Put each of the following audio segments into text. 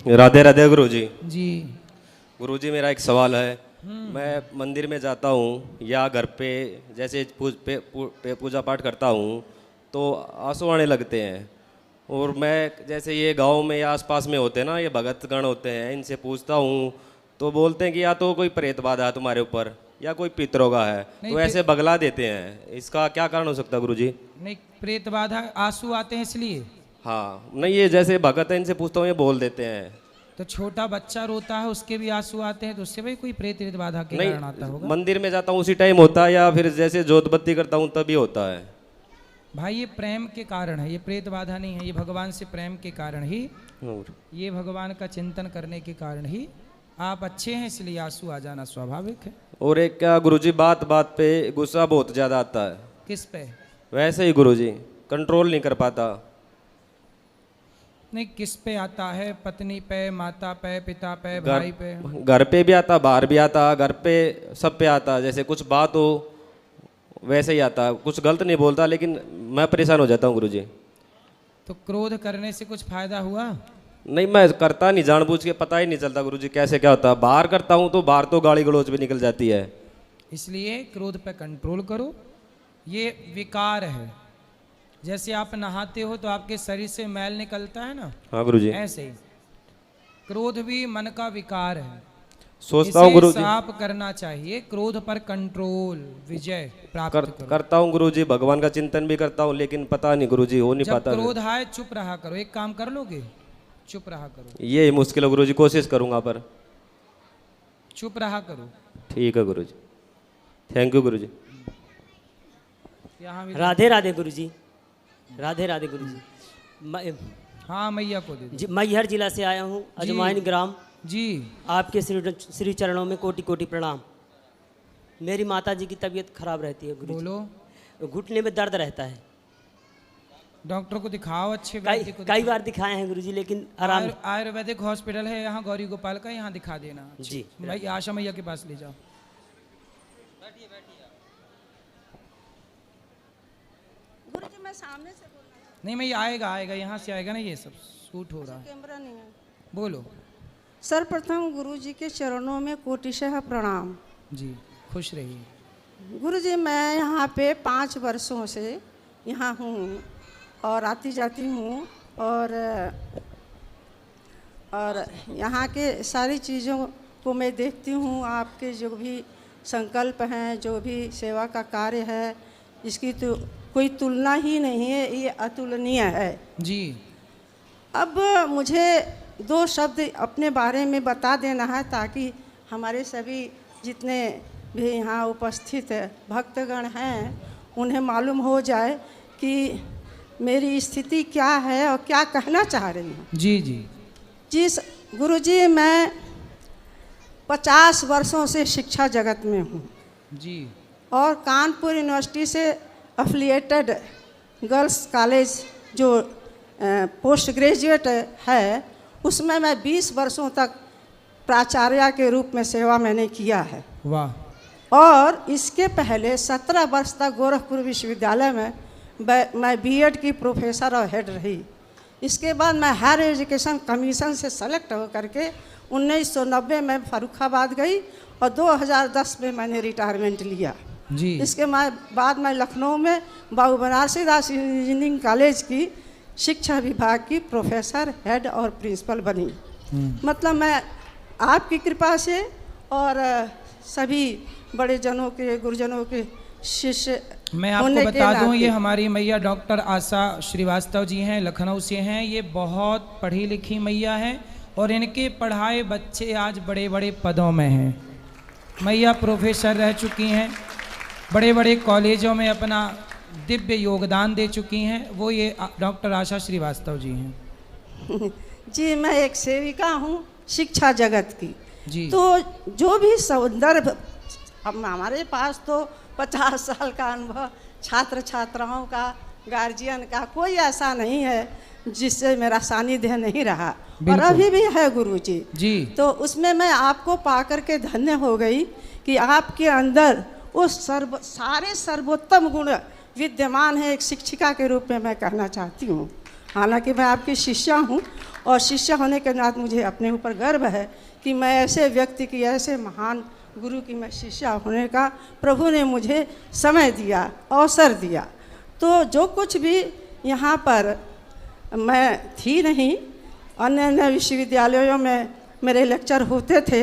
राधे राधे गुरु जी। जी गुरु जी मेरा एक सवाल है। मैं मंदिर में जाता हूँ या घर पे जैसे पूजा पाठ करता हूँ तो आंसू आने लगते हैं। और मैं जैसे ये गांव में या आसपास में होते हैं ना, ये भगत गण होते हैं, इनसे पूछता हूँ तो बोलते हैं कि या तो कोई प्रेत बाधा है तुम्हारे ऊपर या कोई पितरोगा है, तो ऐसे बगला देते हैं। इसका क्या कारण हो सकता है गुरु जी? नहीं, प्रेत बाधा आंसू आते हैं इसलिए। हाँ, नहीं ये जैसे भगत है इनसे पूछता हूँ, ये बोल देते हैं। तो छोटा बच्चा रोता है उसके भी आंसू आते हैं, तो उससे भी कोई प्रेत बाधा के नहीं, कारण आता होगा। मंदिर में जाता हूँ उसी टाइम होता है या फिर जैसे जोत बत्ती करता हूँ तभी होता है? भाई ये प्रेम के कारण है, ये प्रेत बाधा नहीं है, ये भगवान से प्रेम के कारण ही, ये भगवान का चिंतन करने के कारण ही आप अच्छे हैं, इसलिए आंसू आ जाना स्वाभाविक है। और एक क्या गुरुजी, बात बात पे गुस्सा बहुत ज्यादा आता है। किस पे? वैसे ही गुरुजी, कंट्रोल नहीं कर पाता। नहीं, किस पे आता है? पत्नी पे, माता पे, पिता पे, भाई पे? घर पे भी आता, बाहर भी आता, घर पे सब पे आता। जैसे कुछ बात हो वैसे ही आता। कुछ गलत नहीं बोलता लेकिन मैं परेशान हो जाता हूँ गुरुजी। तो क्रोध करने से कुछ फायदा हुआ? नहीं, मैं करता नहीं जानबूझ के, पता ही नहीं चलता गुरुजी कैसे क्या होता है। बाहर करता हूँ तो बाहर तो गाली गलौज भी निकल जाती है। इसलिए क्रोध पे कंट्रोल करो, ये विकार है। जैसे आप नहाते हो तो आपके शरीर से मैल निकलता है ना, हाँ गुरुजी, ऐसे ही क्रोध भी मन का विकार है। सोचता हूँ गुरुजी, साफ करना चाहिए, क्रोध पर कंट्रोल, विजय प्राप्त करो। करता हूँ गुरुजी, भगवान का चिंतन भी करता हूँ, लेकिन पता नहीं गुरुजी हो नहीं पाता। जब क्रोध आए चुप रहा करो, एक काम कर लोगे, चुप रहा करो। ये मुश्किल है गुरुजी, कोशिश करूंगा पर चुप रहा करो। ठीक है गुरुजी, थैंक यू गुरुजी। यहाँ भी राधे राधे गुरुजी, राधे राधे गुरुजी। हाँ, मैया को दे दो। मैहर जिला से आया हूँ, अजमाइन ग्राम जी। आपके श्री चरणों में कोटि कोटि प्रणाम। मेरी माता जी की तबीयत खराब रहती है गुरुजी। बोलो। घुटने में दर्द रहता है। डॉक्टर को दिखाओ, अच्छे कई बार दिखाए हैं गुरुजी, लेकिन आराम। आयुर्वेदिक हॉस्पिटल है यहाँ गौरी गोपाल का, यहाँ दिखा देना जी। भाई आशा मैया के पास ले जाओ। गुरुजी मैं सामने से बोलना, नहीं मैं आएगा यहाँ से आएगा ना, ये सब शूट हो रहा है। कैमरा नहीं है। बोलो। सर्वप्रथम गुरुजी के चरणों में कोटिशः प्रणाम। जी, खुश रहिए। गुरुजी मैं यहाँ पे 5 वर्षों से यहाँ हूँ और आती जाती हूँ, और यहाँ के सारी चीज़ों को मैं देखती हूँ। आपके जो भी संकल्प हैं, जो भी सेवा का कार्य है, इसकी तो कोई तुलना ही नहीं है, ये अतुलनीय है जी। अब मुझे 2 शब्द अपने बारे में बता देना है ताकि हमारे सभी जितने भी यहाँ उपस्थित भक्तगण हैं उन्हें मालूम हो जाए कि मेरी स्थिति क्या है और क्या कहना चाह रही हूँ। जी जी जी गुरुजी, मैं 50 वर्षों से शिक्षा जगत में हूँ जी। और कानपुर यूनिवर्सिटी से एफिलिएटेड गर्ल्स कॉलेज जो पोस्ट ग्रेजुएट है, उसमें मैं 20 वर्षों तक प्राचार्य के रूप में सेवा मैंने किया है। वाह। और इसके पहले 17 वर्ष तक गोरखपुर विश्वविद्यालय में मैं बीएड की प्रोफेसर और हेड रही। इसके बाद मैं हायर एजुकेशन कमीशन से सेलेक्ट होकर के 1990 में फर्रुखाबाद गई और 2010 में मैंने रिटायरमेंट लिया जी। इसके बाद मैं लखनऊ में बाबू बनारसी दास इंजीनियरिंग कॉलेज की शिक्षा विभाग की प्रोफेसर, हेड और प्रिंसिपल बनी। मतलब मैं आपकी कृपा से और सभी बड़े जनों के, गुरुजनों के शिष्य। मैं आपको बता दूं, ये हमारी मैया डॉक्टर आशा श्रीवास्तव जी हैं, लखनऊ से हैं। ये बहुत पढ़ी लिखी मैया हैं और इनके पढ़ाए बच्चे आज बड़े बड़े पदों में हैं। मैया प्रोफेसर रह चुकी हैं, बड़े बड़े कॉलेजों में अपना दिव्य योगदान दे चुकी हैं। वो ये डॉक्टर आशा श्रीवास्तव जी हैं। जी, मैं एक सेविका हूँ शिक्षा जगत की जी। तो जो भी संदर्भ, अब हमारे पास तो 50 साल का अनुभव, छात्र छात्राओं का, गार्जियन का कोई ऐसा नहीं है जिससे मेरा सानिध्य नहीं रहा, और अभी भी है गुरुजी जी। तो उसमें मैं आपको पाकर के धन्य हो गई कि आपके अंदर वो सारे सर्वोत्तम गुण विद्यमान है। एक शिक्षिका के रूप में मैं कहना चाहती हूँ, हालांकि मैं आपकी शिष्या हूँ और शिष्य होने के नाते मुझे अपने ऊपर गर्व है कि मैं ऐसे व्यक्ति की, ऐसे महान गुरु की मैं शिष्या होने का प्रभु ने मुझे समय दिया, अवसर दिया। तो जो कुछ भी यहाँ पर मैं थी नहीं, अन्य अन्य विश्वविद्यालयों में मेरे लेक्चर होते थे,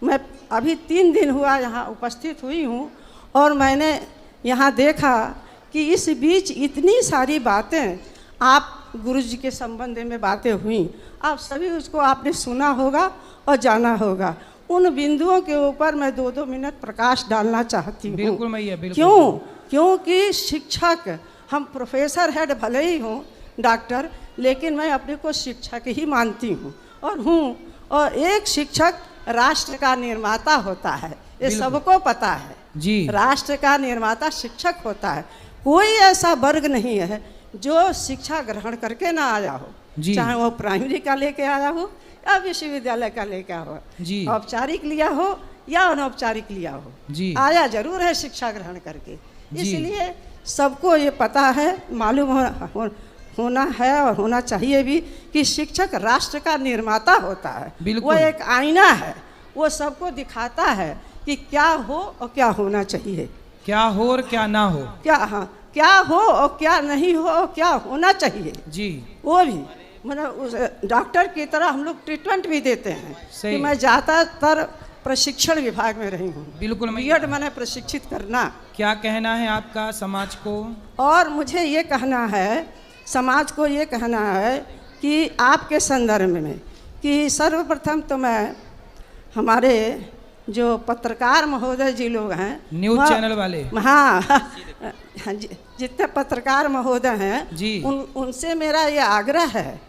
मैं अभी 3 दिन हुआ यहाँ उपस्थित हुई हूँ और मैंने यहाँ देखा कि इस बीच इतनी सारी बातें आप गुरु जी के संबंध में बातें हुई, आप सभी उसको आपने सुना होगा और जाना होगा। उन बिंदुओं के ऊपर मैं 2-2 मिनट प्रकाश डालना चाहती हूँ। बिल्कुल मैया, बिल्कुल। क्यों? क्योंकि शिक्षक, हम प्रोफेसर हेड भले ही हूँ डॉक्टर, लेकिन मैं अपने को शिक्षक ही मानती हूँ और हूँ। और एक शिक्षक राष्ट्र का निर्माता होता है, ये सबको पता है जी। राष्ट्र का निर्माता शिक्षक होता है। कोई ऐसा वर्ग नहीं है जो शिक्षा ग्रहण करके ना आया हो, चाहे वो प्राइमरी का लेके आया हो या विश्वविद्यालय का लेके आया हो, औपचारिक लिया हो या अनौपचारिक लिया हो, आया जरूर है शिक्षा ग्रहण करके। इसलिए सबको ये पता है, मालूम होना है और होना चाहिए भी कि शिक्षक राष्ट्र का निर्माता होता है। वो एक आईना है, वो सबको दिखाता है कि क्या हो और क्या होना चाहिए, क्या हो और क्या ना हो, क्या हो और क्या नहीं हो और क्या होना चाहिए जी। वो भी मतलब उस डॉक्टर की तरह हम लोग ट्रीटमेंट भी देते हैं कि मैं ज़्यादातर प्रशिक्षण विभाग में रही हूँ। बिल्कुल, बीएड मैंने प्रशिक्षित करना। क्या कहना है आपका समाज को? और मुझे ये कहना है समाज को, ये कहना है कि आपके संदर्भ में कि सर्वप्रथम तो मैं हमारे जो पत्रकार महोदय जी लोग हैं, न्यूज़ चैनल वाले, हाँ जितने पत्रकार महोदय हैं जी, उनसे मेरा ये आग्रह है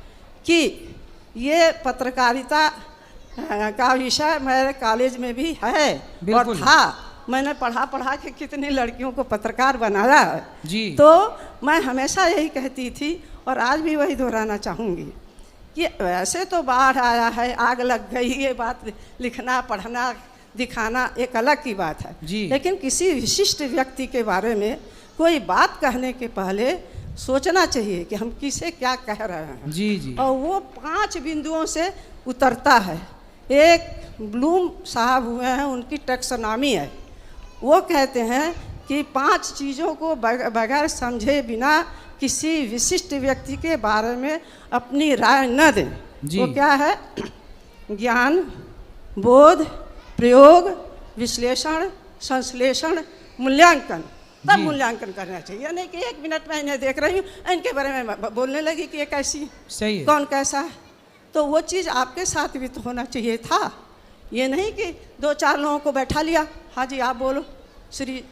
कि ये पत्रकारिता का विषय मेरे कॉलेज में भी है और था। मैंने पढ़ा के कितनी लड़कियों को पत्रकार बनाया है जी। तो मैं हमेशा यही कहती थी और आज भी वही दोहराना चाहूँगी कि वैसे तो बाढ़ आया है, आग लग गई, ये बात लिखना, पढ़ना, दिखाना एक अलग की बात है जी। लेकिन किसी विशिष्ट व्यक्ति के बारे में कोई बात कहने के पहले सोचना चाहिए कि हम किसे क्या कह रहे हैं जी जी। और वो 5 बिंदुओं से उतरता है। एक ब्लूम साहब हुए हैं, उनकी टैक्सोनॉमी है, वो कहते हैं कि 5 चीज़ों को बगैर समझे बिना किसी विशिष्ट व्यक्ति के बारे में अपनी राय न दें। वो क्या है? ज्ञान, बोध, प्रयोग, विश्लेषण, संश्लेषण, मूल्यांकन। तब मूल्यांकन करना चाहिए, नहीं कि 1 मिनट में इन्हें देख रही हूँ, इनके बारे में बोलने लगी कि ये कैसी है, सही है, कौन कैसा है। तो वो चीज़ आपके साथ भी तो होना चाहिए था। ये नहीं कि 2-4 लोगों को बैठा लिया, हाँ जी आप बोलो, श्री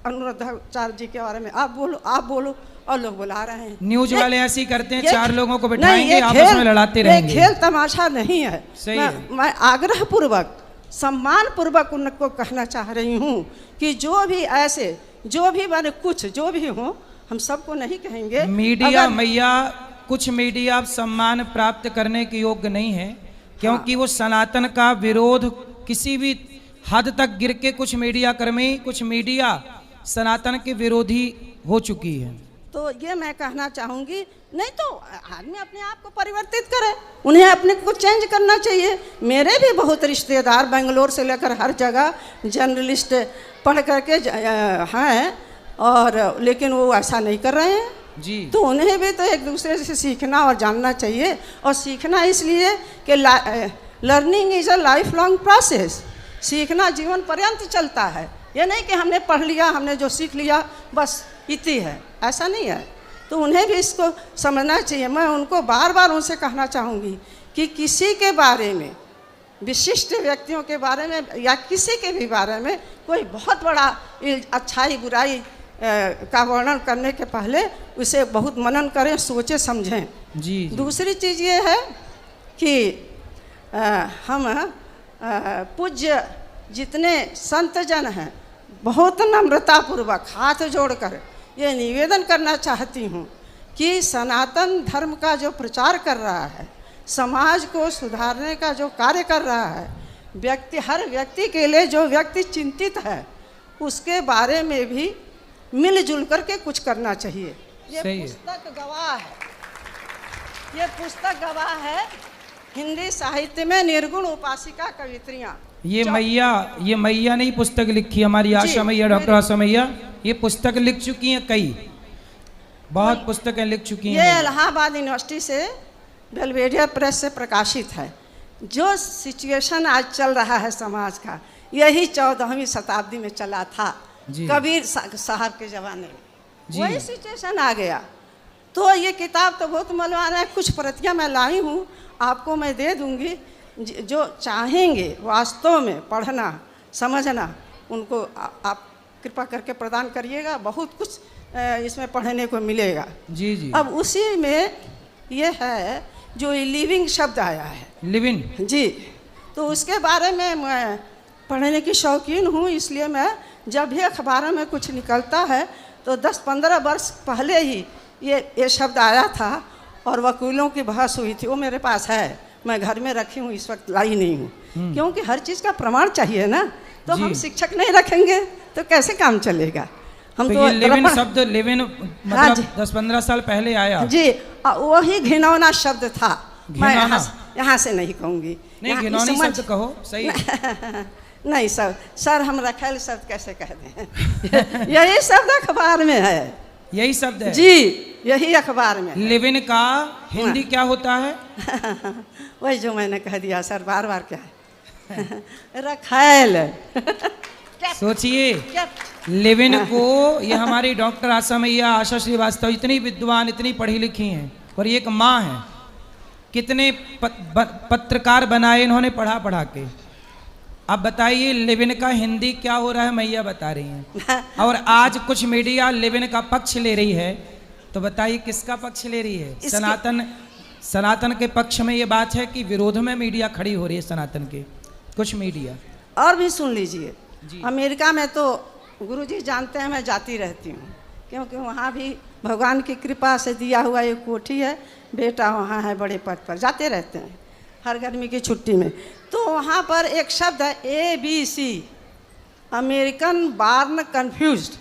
अनुराधाचार्य जी के बारे में आप बोलो और लोग बुला रहे हैं। न्यूज वाले ऐसे ही करते हैं, 4 लोगों को बैठाएंगे, आपस में लड़ाते रहेंगे। खेल तमाशा नहीं है। सही है। मैं आग्रह पूर्वक, सम्मान पूर्वक उनको कहना चाह रही हूँ कि जो भी ऐसे, जो भी मैंने कुछ जो भी हो, हम सबको नहीं कहेंगे। मीडिया मैया, कुछ मीडिया सम्मान प्राप्त करने के योग्य नहीं है, क्योंकि वो सनातन का विरोध किसी भी हद तक गिर के कुछ मीडिया कर्मी, कुछ मीडिया सनातन के विरोधी हो चुकी है। तो ये मैं कहना चाहूँगी, नहीं तो आदमी अपने आप को परिवर्तित करे, उन्हें अपने को चेंज करना चाहिए। मेरे भी बहुत रिश्तेदार बेंगलोर से लेकर हर जगह जर्नलिस्ट पढ़ करके हैं और लेकिन वो ऐसा नहीं कर रहे हैं जी। तो उन्हें भी तो एक दूसरे से सीखना और जानना चाहिए। और सीखना इसलिए कि learning is a life long process. सीखना जीवन पर्यंत चलता है। ये नहीं कि हमने पढ़ लिया, हमने जो सीख लिया बस इतनी है, ऐसा नहीं है। तो उन्हें भी इसको समझना चाहिए। मैं उनको बार बार उनसे कहना चाहूँगी कि किसी के बारे में, विशिष्ट व्यक्तियों के बारे में या किसी के भी बारे में कोई बहुत बड़ा अच्छाई बुराई का वर्णन करने के पहले उसे बहुत मनन करें, सोचें, समझें जी। दूसरी चीज़ ये है कि हम पूज्य जितने संत जन हैं, बहुत नम्रतापूर्वक हाथ जोड़कर ये निवेदन करना चाहती हूँ कि सनातन धर्म का जो प्रचार कर रहा है, समाज को सुधारने का जो कार्य कर रहा है, हर व्यक्ति के लिए जो व्यक्ति चिंतित है उसके बारे में भी मिलजुल करके कुछ करना चाहिए। ये पुस्तक गवाह है। ये पुस्तक गवाह है हिंदी साहित्य में निर्गुण उपासिका कवित्रियाँ। ये मैया ने ही पुस्तक लिखी, हमारी आशा मैया, डॉक्टर आशा मैया, ये पुस्तक लिख चुकी हैं, कई बहुत पुस्तकें लिख चुकी हैं। ये इलाहाबाद यूनिवर्सिटी से बेलवेडियर प्रेस से प्रकाशित है। जो सिचुएशन आज चल रहा है समाज का, यही 14वीं शताब्दी में चला था, कबीर साहब के ज़माने में वही सिचुएशन आ गया। तो ये किताब तो बहुत मौलाना है, कुछ प्रतियाँ मैं लाई हूँ, आपको मैं दे दूँगी। जो चाहेंगे वास्तव में पढ़ना समझना, उनको आप कृपा करके प्रदान करिएगा, बहुत कुछ इसमें पढ़ने को मिलेगा। जी जी। अब उसी में ये है जो लिविंग शब्द आया है, लिविंग जी, तो उसके बारे में मैं पढ़ने की शौकीन हूँ, इसलिए मैं जब भी अखबारों में कुछ निकलता है तो 10-15 वर्ष पहले ही ये शब्द आया था और वकीलों की बहस हुई थी। वो मेरे पास है, मैं घर में रखी हूँ, इस वक्त लाई नहीं हूँ, क्योंकि हर चीज़ का प्रमाण चाहिए ना। तो हम शिक्षक नहीं रखेंगे तो कैसे काम चलेगा। हम तो ये लिविन शब्द, लिविन मतलब 10-15 साल पहले आया जी, वही घिनौना शब्द था। मैं यहाँ से नहीं कहूँगी, नहीं घिनौनी शब्द कहो, सही नहीं सर हम रखेल शब्द कैसे कह दें। यही शब्द अखबार में है, यही शब्द है जी, यही अखबार में। लिविन का हिंदी क्या होता है? वही जो मैंने कह दिया सर, बार बार क्या है रखेल। सोचिए, लिविन को ये हमारी डॉक्टर आशा मैया, आशा श्रीवास्तव इतनी विद्वान, इतनी पढ़ी लिखी हैं, और ये एक माँ है। कितने पत्रकार बनाए इन्होंने पढ़ा के। अब बताइए लिविन का हिंदी क्या हो रहा है, मैया बता रही हैं। और आज कुछ मीडिया लिविन का पक्ष ले रही है, तो बताइए किसका पक्ष ले रही है? सनातन के पक्ष में ये बात है कि विरोध में मीडिया खड़ी हो रही है, सनातन के कुछ मीडिया। और भी सुन लीजिए, अमेरिका में तो गुरुजी जानते हैं मैं जाती रहती हूँ, क्योंकि वहाँ भी भगवान की कृपा से दिया हुआ एक कोठी है, बेटा वहाँ है बड़े पद पर, जाते रहते हैं हर गर्मी की छुट्टी में। तो वहाँ पर एक शब्द है ABC, American born confused.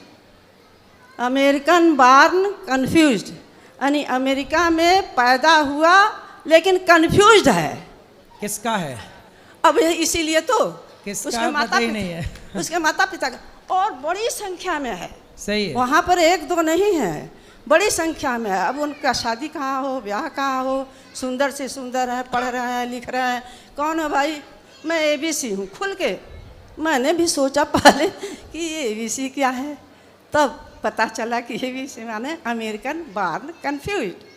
American born confused यानी अमेरिका में पैदा हुआ लेकिन कन्फ्यूज्ड है। किसका है? अब इसीलिए तो उसके माता ही नहीं है उसके माता पिता का, और बड़ी संख्या में है। सही है, वहाँ पर 1-2 नहीं है, बड़ी संख्या में है। अब उनका शादी कहाँ हो, ब्याह कहाँ हो, सुंदर से सुंदर है, पढ़ रहे हैं, लिख रहे हैं। कौन है भाई? मैं ABC हूँ। खुल के मैंने भी सोचा पहले कि ये ABC क्या है, तब पता चला कि ABC माने अमेरिकन बार्न कन्फ्यूज्ड।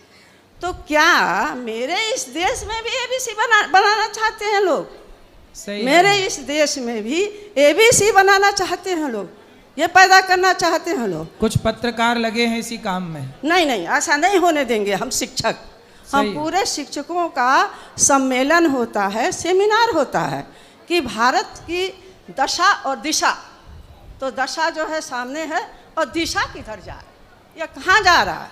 तो क्या मेरे इस देश में भी ABC बनाना चाहते हैं लोग? सही मेरे है। इस देश में भी ABC बनाना चाहते हैं लोग, ये पैदा करना चाहते हैं लोग। कुछ पत्रकार लगे हैं इसी काम में। नहीं, ऐसा नहीं होने देंगे हम शिक्षक। हम पूरे शिक्षकों का सम्मेलन होता है, सेमिनार होता है कि भारत की दशा और दिशा। तो दशा जो है सामने है और दिशा किधर जा रहा है, या कहाँ जा रहा है,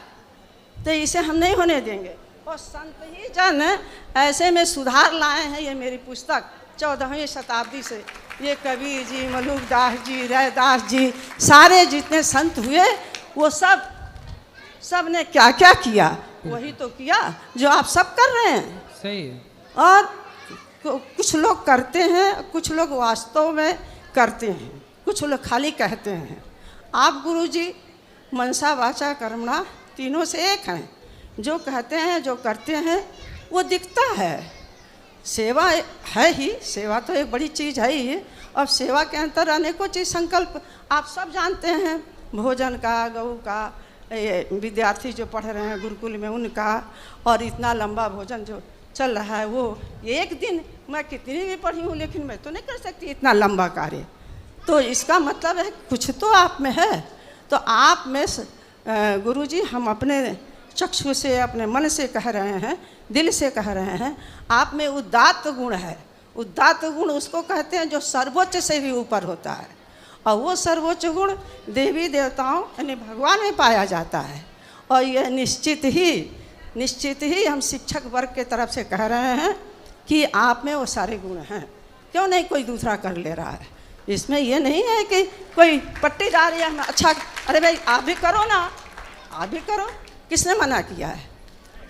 तो इसे हम नहीं होने देंगे। और संत ही जन ऐसे में सुधार लाए हैं। ये मेरी पुस्तक 14वीं शताब्दी से, ये कबीर जी, मलुकदास जी, रैदास जी, सारे जितने संत हुए वो सब ने क्या क्या किया, वही तो किया जो आप सब कर रहे हैं। सही है। और कुछ लोग करते हैं, कुछ लोग वास्तव में करते हैं, कुछ लोग खाली कहते हैं। आप गुरुजी मनसा वाचा कर्मणा तीनों से एक हैं। जो कहते हैं, जो करते हैं, वो दिखता है। सेवा है ही, सेवा तो एक बड़ी चीज़ है ही। और सेवा के अंतर अनेकों चीज़ संकल्प आप सब जानते हैं, भोजन का, गऊ का, ये विद्यार्थी जो पढ़ रहे हैं गुरुकुल में उनका, और इतना लंबा भोजन जो चल रहा है वो एक दिन मैं कितनी भी पढ़ी हूँ लेकिन मैं तो नहीं कर सकती इतना लंबा कार्य। तो इसका मतलब है कुछ तो आप में है। तो आप में गुरुजी हम अपने चक्षु से, अपने मन से कह रहे हैं, दिल से कह रहे हैं, आप में उदात्त गुण है। उदात्त गुण उसको कहते हैं जो सर्वोच्च से भी ऊपर होता है, और वो सर्वोच्च गुण देवी देवताओं यानी भगवान में पाया जाता है। और यह निश्चित ही हम शिक्षक वर्ग के तरफ से कह रहे हैं कि आप में वो सारे गुण हैं। क्यों नहीं कोई दूसरा कर ले रहा है? इसमें ये नहीं है कि कोई पट्टी जा रही है, अच्छा अरे भाई आप भी करो ना, आप भी करो, किसने मना किया है?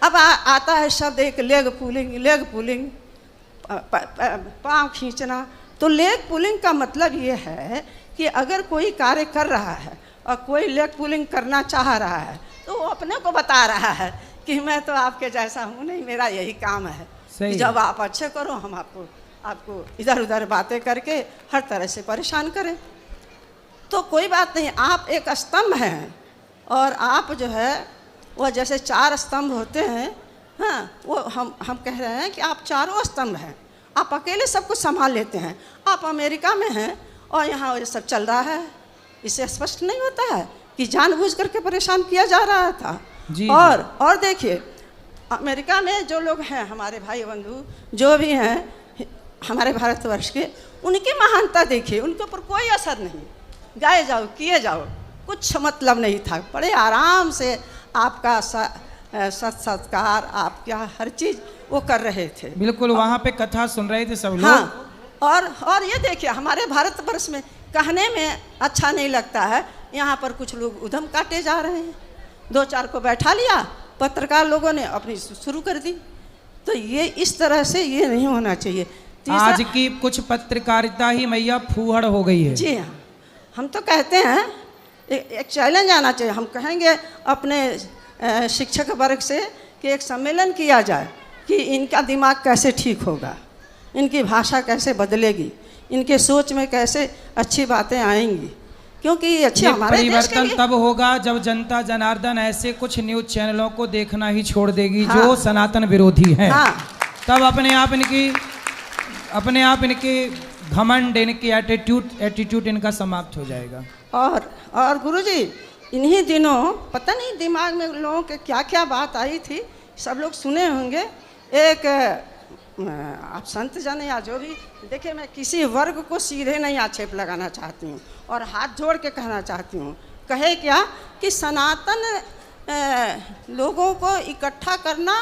अब आता है शब्द एक लेग पुलिंग, पाँव खींचना। तो लेग पुलिंग का मतलब ये है कि अगर कोई कार्य कर रहा है और कोई लेग पुलिंग करना चाह रहा है तो वो अपने को बता रहा है कि मैं तो आपके जैसा हूँ नहीं, मेरा यही काम है कि जब आप अच्छे करो हम आपको इधर उधर बातें करके हर तरह से परेशान करें। तो कोई बात नहीं, आप एक स्तंभ हैं और आप जो है वह जैसे 4 स्तंभ होते हैं, हाँ, वो हम कह रहे हैं कि आप चारों स्तंभ हैं। आप अकेले सब कुछ संभाल लेते हैं। आप अमेरिका में हैं और यहाँ ये सब चल रहा है, इससे स्पष्ट नहीं होता है कि जानबूझ करके परेशान किया जा रहा था। जी, और देखिए अमेरिका में जो लोग हैं, हमारे भाई बंधु जो भी हैं हमारे भारतवर्ष के, उनकी महानता देखिए, उनके ऊपर कोई असर नहीं, गाए जाओ किए जाओ, कुछ मतलब नहीं था। बड़े आराम से आपका सत्कार, आपका हर चीज़ वो कर रहे थे। बिल्कुल, वहाँ पे कथा सुन रहे थे सब लोग। हाँ, और ये देखिए हमारे भारतवर्ष में कहने में अच्छा नहीं लगता है, यहाँ पर कुछ लोग उधम काटे जा रहे हैं। 2-4 को बैठा लिया, पत्रकार लोगों ने अपनी शुरू कर दी। तो ये इस तरह से ये नहीं होना चाहिए। आज की कुछ पत्रकारिता ही मैया फूहड़ हो गई है। जी हाँ, हम तो कहते हैं एक चैलेंज आना चाहिए। हम कहेंगे अपने शिक्षक वर्ग से कि एक सम्मेलन किया जाए कि इनका दिमाग कैसे ठीक होगा, इनकी भाषा कैसे बदलेगी, इनके सोच में कैसे अच्छी बातें आएंगी, क्योंकि ये अच्छी हमारे परिवर्तन तब होगा जब जनता जनार्दन ऐसे कुछ न्यूज चैनलों को देखना ही छोड़ देगी। हाँ, जो सनातन विरोधी हैं। हाँ, तब अपने आप इनके घमंड, इनकी एटीट्यूड इनका समाप्त हो जाएगा। और गुरुजी इन्हीं दिनों पता नहीं दिमाग में लोगों के क्या क्या बात आई थी, सब लोग सुने होंगे। एक आप संत जन या जो भी, देखिए मैं किसी वर्ग को सीधे नहीं आक्षेप लगाना चाहती हूँ और हाथ जोड़ के कहना चाहती हूँ। कहे क्या कि सनातन लोगों को इकट्ठा करना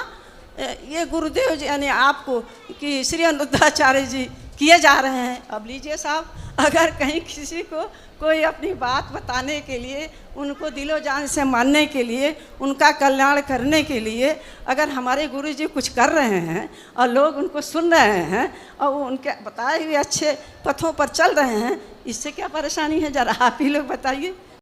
ये गुरुदेव जी यानी आपको कि श्री अनुद्धाचार्य जी किए जा रहे हैं। अब लीजिए साहब, अगर कहीं किसी को कोई अपनी बात बताने के लिए, उनको दिलो जान से मानने के लिए, उनका कल्याण करने के लिए अगर हमारे गुरु जी कुछ कर रहे हैं और लोग उनको सुन रहे हैं और वो उनके बताए हुए अच्छे पथों पर चल रहे हैं, इससे क्या परेशानी है? जरा आप ही लोग बताइए।